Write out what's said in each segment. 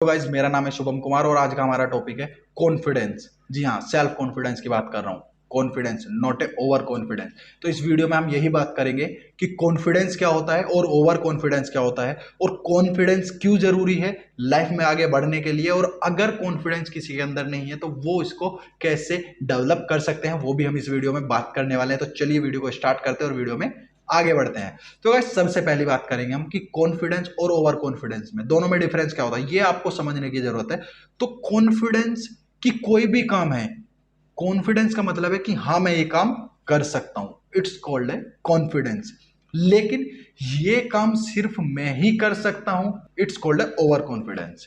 तो गाइज मेरा नाम है शुभम कुमार और आज का हमारा टॉपिक है कॉन्फिडेंस। जी हाँ, सेल्फ कॉन्फिडेंस की बात कर रहा हूँ। Confidence, not a over confidence. तो इस वीडियो में हम यही बात करेंगे कि कॉन्फिडेंस क्या होता है और ओवर कॉन्फिडेंस क्या होता है और कॉन्फिडेंस क्यों जरूरी है लाइफ में आगे बढ़ने के लिए, और अगर कॉन्फिडेंस किसी के अंदर नहीं है तो वो इसको कैसे डेवलप कर सकते हैं, वो भी हम इस वीडियो में बात करने वाले हैं। तो चलिए वीडियो को स्टार्ट करते हैं और वीडियो में आगे बढ़ते हैं। तो गाइस सबसे पहली बात करेंगे हम कि कॉन्फिडेंस और ओवर कॉन्फिडेंस में, दोनों में डिफरेंस क्या होता है, ये आपको समझने की जरूरत है। तो कॉन्फिडेंस की कोई भी काम है, कॉन्फिडेंस का मतलब है कि हाँ मैं ये काम कर सकता हूं, इट्स कॉल्ड है कॉन्फिडेंस। लेकिन ये काम सिर्फ मैं ही कर सकता हूं, इट्स कॉल्ड है ओवर कॉन्फिडेंस।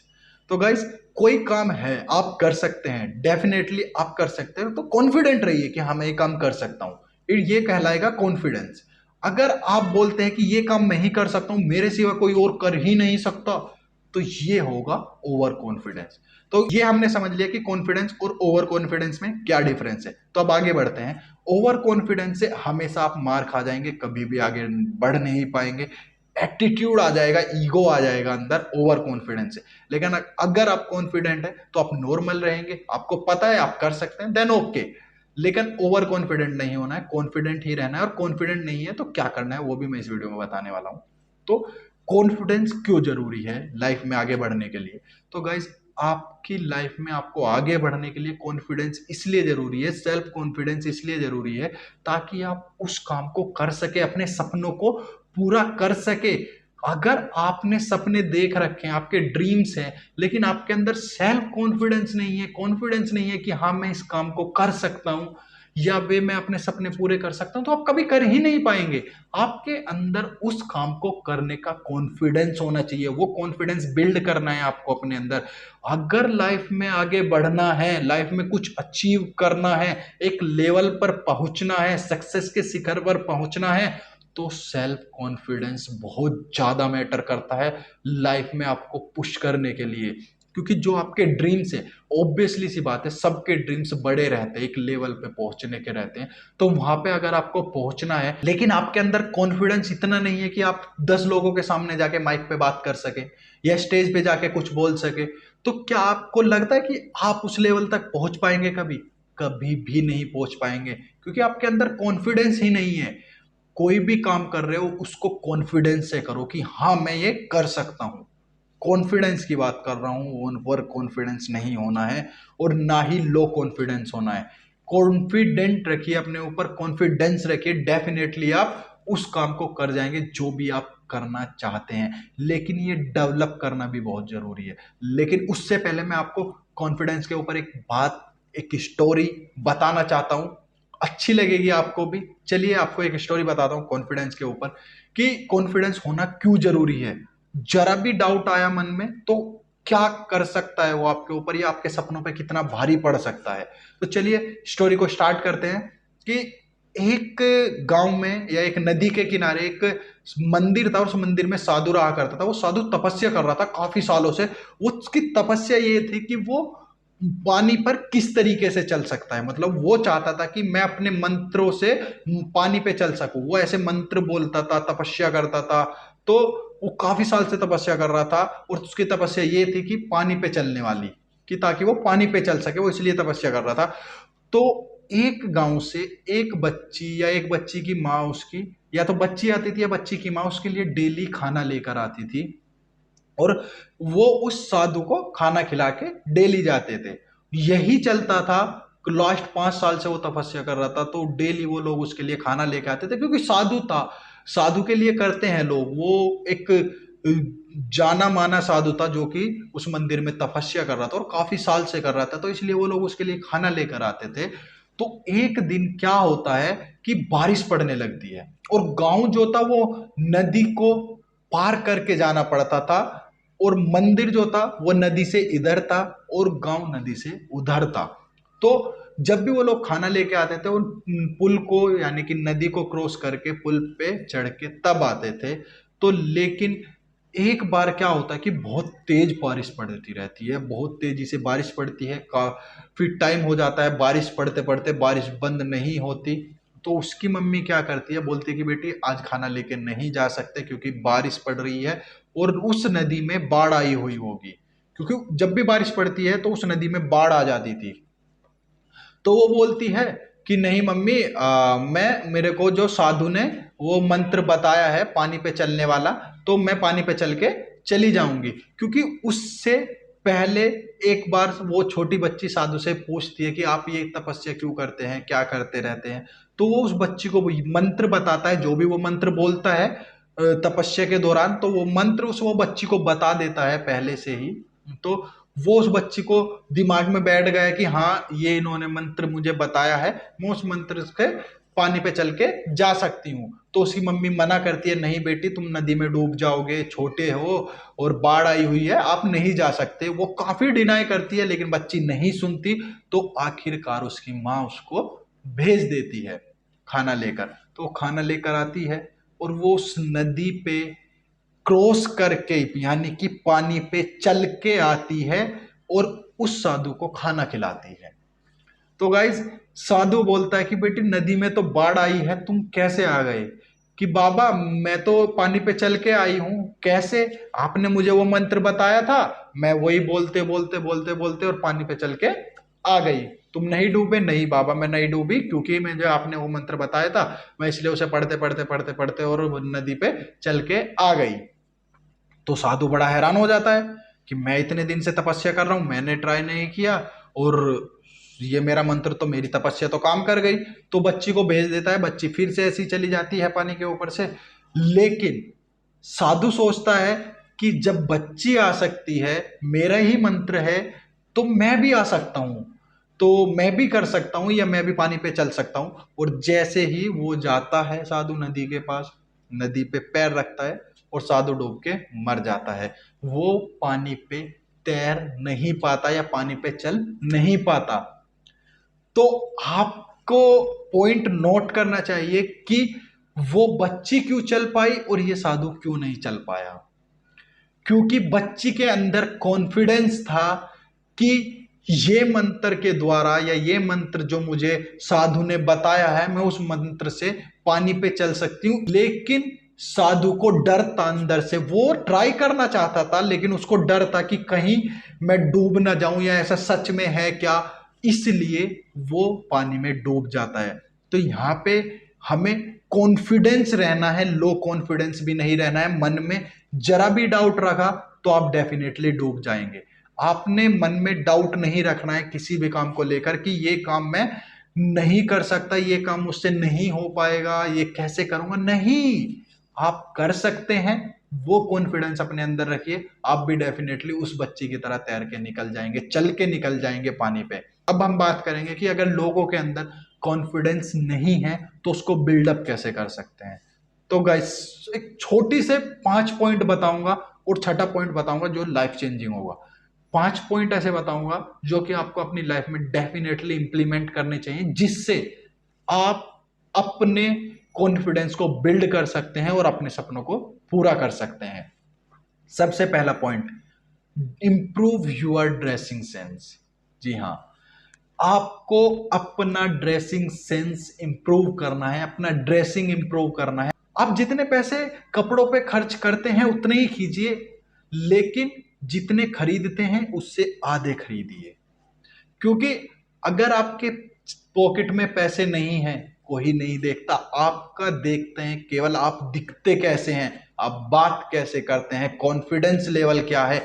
तो गाइस कोई काम है आप कर सकते हैं, डेफिनेटली आप कर सकते हो, तो कॉन्फिडेंट रहिए कि हाँ मैं ये काम कर सकता हूं, ये कहलाएगा कॉन्फिडेंस। अगर आप बोलते हैं कि ये काम मैं ही कर सकता हूं, मेरे सिवा कोई और कर ही नहीं सकता, तो ये होगा ओवर कॉन्फिडेंस। तो ये हमने समझ लिया कि कॉन्फिडेंस और ओवर कॉन्फिडेंस में क्या डिफरेंस है। तो अब आगे बढ़ते हैं। ओवर कॉन्फिडेंस से हमेशा आप मार खा जाएंगे, कभी भी आगे बढ़ नहीं पाएंगे, एटीट्यूड आ जाएगा, ईगो आ जाएगा अंदर ओवर कॉन्फिडेंस से। लेकिन अगर आप कॉन्फिडेंट है तो आप नॉर्मल रहेंगे, आपको पता है आप कर सकते हैं, देन ओके। लेकिन ओवर कॉन्फिडेंट नहीं होना है, कॉन्फिडेंट ही रहना है। और कॉन्फिडेंट नहीं है तो क्या करना है वो भी मैं इस वीडियो में बताने वाला हूं। तो कॉन्फिडेंस क्यों जरूरी है लाइफ में आगे बढ़ने के लिए। तो गाइज आपकी लाइफ में आपको आगे बढ़ने के लिए कॉन्फिडेंस इसलिए जरूरी है, सेल्फ कॉन्फिडेंस इसलिए जरूरी है ताकि आप उस काम को कर सके, अपने सपनों को पूरा कर सके। अगर आपने सपने देख रखे हैं, आपके ड्रीम्स हैं, लेकिन आपके अंदर सेल्फ कॉन्फिडेंस नहीं है, कॉन्फिडेंस नहीं है कि हाँ मैं इस काम को कर सकता हूं या वे मैं अपने सपने पूरे कर सकता हूं, तो आप कभी कर ही नहीं पाएंगे। आपके अंदर उस काम को करने का कॉन्फिडेंस होना चाहिए, वो कॉन्फिडेंस बिल्ड करना है आपको अपने अंदर। अगर लाइफ में आगे बढ़ना है, लाइफ में कुछ अचीव करना है, एक लेवल पर पहुंचना है, सक्सेस के शिखर पर पहुंचना है, तो सेल्फ कॉन्फिडेंस बहुत ज्यादा मैटर करता है लाइफ में आपको पुश करने के लिए। क्योंकि जो आपके ड्रीम्स है, ऑब्वियसली सी बात है सबके ड्रीम्स बड़े रहते हैं, एक लेवल पे पहुंचने के रहते हैं। तो वहां पे अगर आपको पहुंचना है लेकिन आपके अंदर कॉन्फिडेंस इतना नहीं है कि आप 10 लोगों के सामने जाके माइक पे बात कर सके या स्टेज पे जाके कुछ बोल सके, तो क्या आपको लगता है कि आप उस लेवल तक पहुंच पाएंगे? कभी कभी भी नहीं पहुंच पाएंगे, क्योंकि आपके अंदर कॉन्फिडेंस ही नहीं है। कोई भी काम कर रहे हो उसको कॉन्फिडेंस से करो कि हाँ मैं ये कर सकता हूं। कॉन्फिडेंस की बात कर रहा हूं, ओवर कॉन्फिडेंस नहीं होना है और ना ही लो कॉन्फिडेंस होना है। कॉन्फिडेंट रखिए अपने ऊपर, कॉन्फिडेंस रखिए, डेफिनेटली आप उस काम को कर जाएंगे जो भी आप करना चाहते हैं। लेकिन ये डेवलप करना भी बहुत जरूरी है। लेकिन उससे पहले मैं आपको कॉन्फिडेंस के ऊपर एक बात, एक स्टोरी बताना चाहता हूं, अच्छी लगेगी आपको भी। चलिए आपको एक स्टोरी बताता हूँ कॉन्फिडेंस के ऊपर कि कॉन्फिडेंस होना क्यों जरूरी है। जरा भी डाउट आया मन में तो क्या कर सकता है वो आपके ऊपर या आपके सपनों पे कितना भारी पड़ सकता है। तो चलिए स्टोरी को स्टार्ट करते हैं कि एक गांव में या एक नदी के किनारे एक मंदिर था। उस मंदिर में साधु रहा करता था। वो साधु तपस्या कर रहा था काफी सालों से। उसकी तपस्या ये थी कि वो पानी पर किस तरीके से चल सकता है, मतलब वो चाहता था कि मैं अपने मंत्रों से पानी पे चल सकूं। वो ऐसे मंत्र बोलता था, तपस्या करता था। तो वो काफी साल से तपस्या कर रहा था और उसकी तपस्या ये थी कि पानी पे चलने वाली, कि ताकि वो पानी पे चल सके, वो इसलिए तपस्या कर रहा था। तो एक गांव से एक बच्ची या एक बच्ची की माँ उसकी, या तो बच्ची आती थी या बच्ची की माँ उसके लिए डेली खाना लेकर आती थी और वो उस साधु को खाना खिला के डेली जाते थे। यही चलता था। लास्ट 5 साल से वो तपस्या कर रहा था, तो डेली वो लोग उसके लिए खाना लेके आते थे, क्योंकि साधु था। साधु के लिए करते हैं लोग। वो एक जाना माना साधु था जो कि उस मंदिर में तपस्या कर रहा था और काफी साल से कर रहा था, तो इसलिए वो लोग उसके लिए खाना लेकर आते थे। तो एक दिन क्या होता है कि बारिश पड़ने लगती है और गांव जो था वो नदी को पार करके जाना पड़ता था, और मंदिर जो था वो नदी से इधर था और गांव नदी से उधर था। तो जब भी वो लोग खाना लेके आते थे वो पुल को यानी कि नदी को क्रॉस करके पुल पे चढ़ के तब आते थे। तो लेकिन एक बार क्या होता है कि बहुत तेज बारिश पड़ती रहती है, बहुत तेजी से बारिश पड़ती है, काफी टाइम हो जाता है बारिश पड़ते पड़ते, बारिश बंद नहीं होती। तो उसकी मम्मी क्या करती है, बोलती है कि बेटी आज खाना लेके नहीं जा सकते क्योंकि बारिश पड़ रही है और उस नदी में बाढ़ आई हुई होगी। क्योंकि जब भी बारिश पड़ती है तो उस नदी में बाढ़ आ जाती थी। तो वो बोलती है कि नहीं मम्मी, मैं मेरे को जो साधु ने वो मंत्र बताया है पानी पे चलने वाला, तो मैं पानी पे चल के चली जाऊंगी। क्योंकि उससे पहले एक बार वो छोटी बच्ची साधु से पूछती है कि आप ये तपस्या क्यों करते हैं, क्या करते रहते हैं। तो वो उस बच्ची को वो मंत्र बताता है, जो भी वो मंत्र बोलता है तपस्या के दौरान, तो वो मंत्र उस वो बच्ची को बता देता है पहले से ही। तो वो उस बच्ची को दिमाग में बैठ गया कि हाँ ये इन्होंने मंत्र मुझे बताया है, मैं उस मंत्र से पानी पे चल के जा सकती हूँ। तो उसकी मम्मी मना करती है, नहीं बेटी तुम नदी में डूब जाओगे, छोटे हो और बाढ़ आई हुई है, आप नहीं जा सकते। वो काफी डिनाई करती है लेकिन बच्ची नहीं सुनती। तो आखिरकार उसकी माँ उसको भेज देती है खाना लेकर। तो वो खाना लेकर आती है और वो उस नदी पे क्रॉस करके यानी कि पानी पे चल के आती है और उस साधु को खाना खिलाती है। तो गाइज साधु बोलता है कि बेटी नदी में तो बाढ़ आई है, तुम कैसे आ गए? कि बाबा मैं तो पानी पे चल के आई हूं। कैसे? आपने मुझे वो मंत्र बताया था, मैं वही बोलते बोलते बोलते बोलते और पानी पे चल के आ गई। तुम नहीं डूबे? नहीं बाबा मैं नहीं डूबी, क्योंकि मैं जो आपने वो मंत्र बताया था मैं इसलिए उसे पढ़ते पढ़ते पढ़ते पढ़ते और नदी पे चल के आ गई। तो साधु बड़ा हैरान हो जाता है कि मैं इतने दिन से तपस्या कर रहा हूं, मैंने ट्राई नहीं किया और ये मेरा मंत्र तो, मेरी तपस्या तो काम कर गई। तो बच्ची को भेज देता है, बच्ची फिर से ऐसी चली जाती है पानी के ऊपर से। लेकिन साधु सोचता है कि जब बच्ची आ सकती है, मेरा ही मंत्र है, तो मैं भी आ सकता हूं, तो मैं भी कर सकता हूं या मैं भी पानी पे चल सकता हूं। और जैसे ही वो जाता है साधु नदी के पास, नदी पे पैर रखता है और साधु डूब के मर जाता है। वो पानी पे तैर नहीं पाता या पानी पे चल नहीं पाता। तो आपको पॉइंट नोट करना चाहिए कि वो बच्ची क्यों चल पाई और ये साधु क्यों नहीं चल पाया। क्योंकि बच्ची के अंदर कॉन्फिडेंस था कि ये मंत्र के द्वारा या ये मंत्र जो मुझे साधु ने बताया है, मैं उस मंत्र से पानी पे चल सकती हूं। लेकिन साधु को डर था अंदर से, वो ट्राई करना चाहता था लेकिन उसको डर था कि कहीं मैं डूब ना जाऊं या ऐसा सच में है क्या, इसलिए वो पानी में डूब जाता है। तो यहां पे हमें कॉन्फिडेंस रहना है, लो कॉन्फिडेंस भी नहीं रहना है। मन में जरा भी डाउट रखा तो आप डेफिनेटली डूब जाएंगे। आपने मन में डाउट नहीं रखना है किसी भी काम को लेकर कि ये काम मैं नहीं कर सकता, ये काम मुझसे नहीं हो पाएगा, ये कैसे करूंगा। नहीं, आप कर सकते हैं। वो कॉन्फिडेंस अपने अंदर रखिए, आप भी डेफिनेटली उस बच्ची की तरह तैर के निकल जाएंगे, चल के निकल जाएंगे पानी पे। अब हम बात करेंगे कि अगर लोगों के अंदर कॉन्फिडेंस नहीं है तो उसको बिल्डअप कैसे कर सकते हैं। तो गाइस एक छोटी से 5 पॉइंट बताऊंगा और छठा पॉइंट बताऊंगा जो लाइफ चेंजिंग होगा। 5 पॉइंट ऐसे बताऊंगा जो कि आपको अपनी लाइफ में डेफिनेटली इंप्लीमेंट करने चाहिए, जिससे आप अपने कॉन्फिडेंस को बिल्ड कर सकते हैं और अपने सपनों को पूरा कर सकते हैं। सबसे पहला point, improve your dressing sense. जी हाँ, आपको अपना ड्रेसिंग सेंस इंप्रूव करना है, अपना ड्रेसिंग इंप्रूव करना है। आप जितने पैसे कपड़ों पे खर्च करते हैं उतने ही कीजिए, लेकिन जितने खरीदते हैं उससे आधे खरीदिए। क्योंकि अगर आपके पॉकेट में पैसे नहीं हैं, कोई नहीं देखता, आपका देखते हैं केवल आप दिखते कैसे हैं, आप बात कैसे करते हैं, कॉन्फिडेंस लेवल क्या है,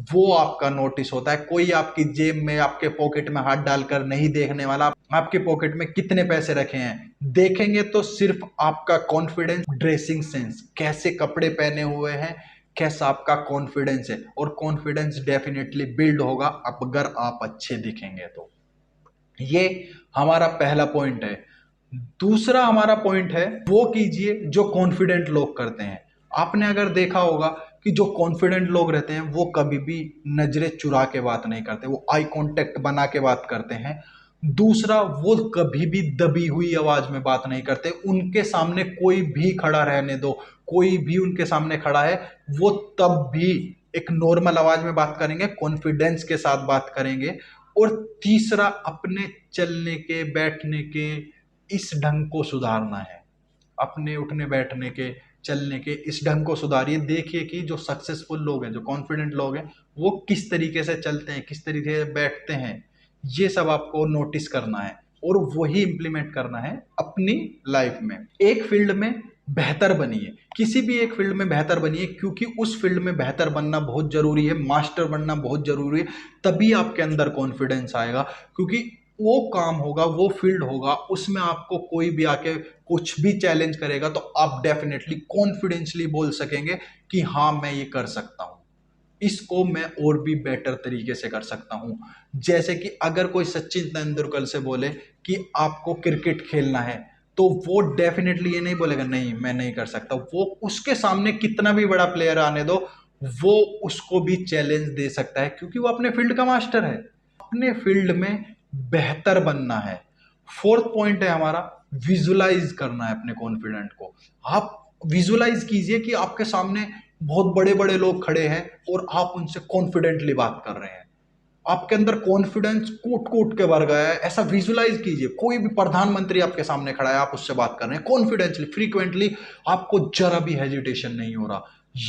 वो आपका नोटिस होता है। कोई आपकी जेब में, आपके पॉकेट में हाथ डालकर नहीं देखने वाला आपके पॉकेट में कितने पैसे रखे हैं। देखेंगे तो सिर्फ आपका कॉन्फिडेंस, ड्रेसिंग सेंस, कैसे कपड़े पहने हुए हैं, कैसा आपका कॉन्फिडेंस है। और कॉन्फिडेंस डेफिनेटली बिल्ड होगा अगर आप अच्छे दिखेंगे तो। ये हमारा पहला पॉइंट है। दूसरा हमारा पॉइंट है, वो कीजिए जो कॉन्फिडेंट लोग करते हैं। आपने अगर देखा होगा कि जो कॉन्फिडेंट लोग रहते हैं वो कभी भी नजरें चुरा के बात नहीं करते, वो आई कांटेक्ट बना के बात करते हैं। दूसरा, वो कभी भी दबी हुई आवाज में बात नहीं करते। उनके सामने कोई भी खड़ा रहने दो, कोई भी उनके सामने खड़ा है, वो तब भी एक नॉर्मल आवाज में बात करेंगे, कॉन्फिडेंस के साथ बात करेंगे। और तीसरा, अपने चलने के, बैठने के इस ढंग को सुधारना है, अपने उठने बैठने के चलने के इस ढंग को सुधारिए। देखिए कि जो सक्सेसफुल लोग हैं, जो कॉन्फिडेंट लोग हैं, वो किस तरीके से चलते हैं, किस तरीके से बैठते हैं, ये सब आपको नोटिस करना है और वही इंप्लीमेंट करना है अपनी लाइफ में। एक फील्ड में बेहतर बनिए, किसी भी एक फील्ड में बेहतर बनिए, क्योंकि उस फील्ड में बेहतर बनना बहुत जरूरी है, मास्टर बनना बहुत जरूरी है। तभी आपके अंदर कॉन्फिडेंस आएगा, क्योंकि वो काम होगा, वो फील्ड होगा, उसमें आपको कोई भी आके कुछ भी चैलेंज करेगा तो आप डेफिनेटली कॉन्फिडेंसली बोल सकेंगे कि हाँ मैं ये कर सकता हूँ, इसको मैं और भी बेटर तरीके से कर सकता हूं। जैसे कि अगर कोई सचिन तेंदुलकर से बोले कि आपको क्रिकेट खेलना है, तो वो डेफिनेटली ये नहीं बोलेगा नहीं मैं नहीं कर सकता। वो उसके सामने कितना भी बड़ा प्लेयर आने दो, वो उसको भी चैलेंज दे सकता है, क्योंकि वो अपने फील्ड का मास्टर है। अपने फील्ड में बेहतर बनना है। फोर्थ पॉइंट है हमारा, विजुलाइज करना है अपने कॉन्फिडेंट को। आप विजुलाइज कीजिए कि आपके सामने बहुत बड़े बड़े लोग खड़े हैं और आप उनसे कॉन्फिडेंटली बात कर रहे हैं, आपके अंदर कॉन्फिडेंस कूट कूट के भर गया है। ऐसा विजुलाइज कीजिए, कोई भी प्रधानमंत्री आपके सामने खड़ा है, आप उससे बात कर रहे हैं कॉन्फिडेंसली, फ्रीक्वेंटली, आपको जरा भी हेजिटेशन नहीं हो रहा।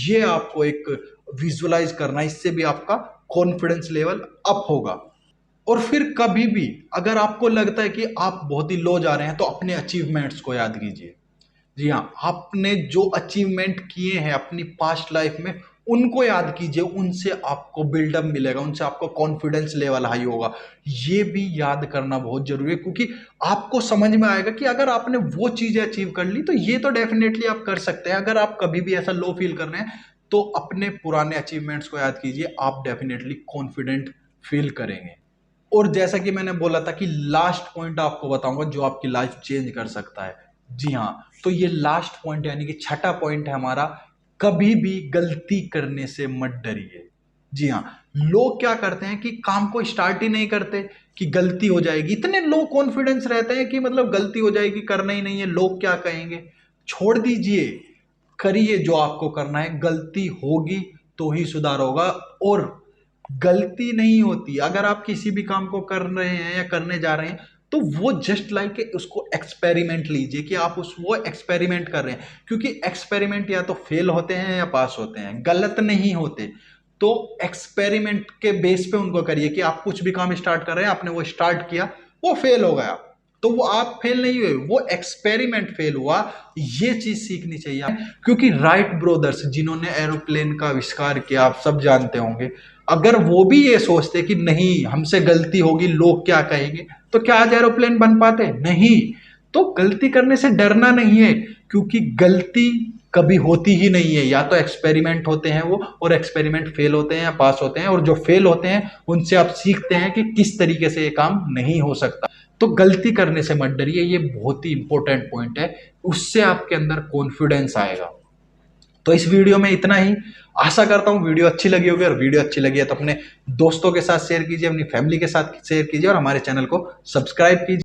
ये आपको एक विजुलाइज करना है, इससे भी आपका कॉन्फिडेंस लेवल अप होगा। और फिर कभी भी अगर आपको लगता है कि आप बहुत ही लो जा रहे हैं, तो अपने अचीवमेंट्स को याद कीजिए। जी हाँ, आपने जो अचीवमेंट किए हैं अपनी पास्ट लाइफ में, उनको याद कीजिए, उनसे आपको बिल्डअप मिलेगा, उनसे आपको कॉन्फिडेंस लेवल हाई होगा। ये भी याद करना बहुत जरूरी है, क्योंकि आपको समझ में आएगा कि अगर आपने वो चीजें अचीव कर ली तो ये तो डेफिनेटली आप कर सकते हैं। अगर आप कभी भी ऐसा लो फील कर रहे हैं, तो अपने पुराने अचीवमेंट्स को याद कीजिए, आप डेफिनेटली कॉन्फिडेंट फील करेंगे। और जैसा कि मैंने बोला था कि लास्ट पॉइंट आपको बताऊंगा जो आपकी लाइफ चेंज कर सकता है। जी हाँ, तो ये लास्ट पॉइंट यानी कि छठा पॉइंट है हमारा, कभी भी गलती करने से मत डरिए। जी हाँ, लोग क्या करते हैं कि काम को स्टार्ट ही नहीं करते कि गलती हो जाएगी, इतने लो कॉन्फिडेंस रहते हैं कि मतलब गलती हो जाएगी, करना ही नहीं है, लोग क्या कहेंगे। छोड़ दीजिए, करिए जो आपको करना है। गलती होगी तो ही सुधार होगा, और गलती नहीं होती। अगर आप किसी भी काम को कर रहे हैं या करने जा रहे हैं, तो वो जस्ट लाइक उसको एक्सपेरिमेंट लीजिए कि आप वो एक्सपेरिमेंट कर रहे हैं, क्योंकि एक्सपेरिमेंट या तो फेल होते हैं या पास होते हैं, गलत नहीं होते। तो एक्सपेरिमेंट के बेस पे उनको करिए कि आप कुछ भी काम स्टार्ट कर रहे हैं, आपने वो स्टार्ट किया, वो फेल हो गया, तो वो आप फेल नहीं हुए, वो एक्सपेरिमेंट फेल हुआ। ये चीज सीखनी चाहिए, क्योंकि राइट ब्रदर्स जिन्होंने एरोप्लेन का आविष्कार किया, आप सब जानते होंगे, अगर वो भी ये सोचते कि नहीं हमसे गलती होगी, लोग क्या कहेंगे, तो क्या आज एरोप्लेन बन पाते? नहीं। तो गलती करने से डरना नहीं है, क्योंकि गलती कभी होती ही नहीं है, या तो एक्सपेरिमेंट होते हैं वो, और एक्सपेरिमेंट फेल होते हैं या पास होते हैं, और जो फेल होते हैं उनसे आप सीखते हैं कि किस तरीके से ये काम नहीं हो सकता। तो गलती करने से मत डरिए, ये बहुत ही इंपॉर्टेंट पॉइंट है, उससे आपके अंदर कॉन्फिडेंस आएगा। तो इस वीडियो में इतना ही। आशा करता हूँ वीडियो अच्छी लगी होगी, और वीडियो अच्छी लगी है तो अपने दोस्तों के साथ शेयर कीजिए, अपनी फैमिली के साथ शेयर कीजिए, और हमारे चैनल को सब्सक्राइब कीजिए।